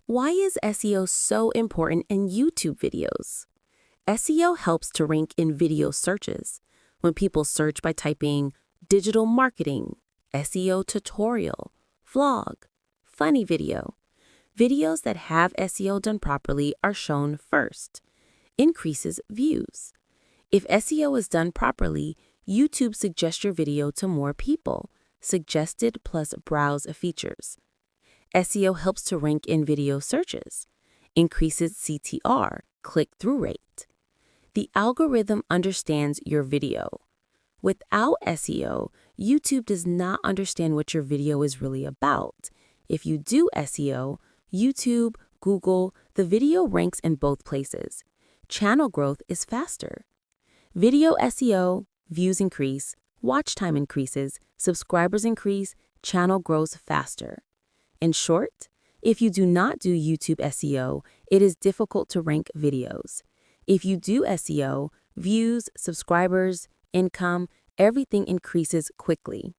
Why is SEO so important in YouTube videos? SEO helps to rank in video searches. When people search by typing digital marketing, SEO tutorial, vlog, funny video, videos that have SEO done properly are shown first. Increases views. If SEO is done properly, YouTube suggests your video to more people. Suggested plus browse features. SEO helps to rank in video searches. Increases CTR, click-through rate. The algorithm understands your video. Without SEO, YouTube does not understand what your video is really about. If you do SEO, YouTube, Google, the video ranks in both places. Channel growth is faster. Video SEO, views increase, watch time increases, subscribers increase, channel grows faster. In short, if you do not do YouTube SEO, it is difficult to rank videos. If you do SEO, views, subscribers, income, everything increases quickly.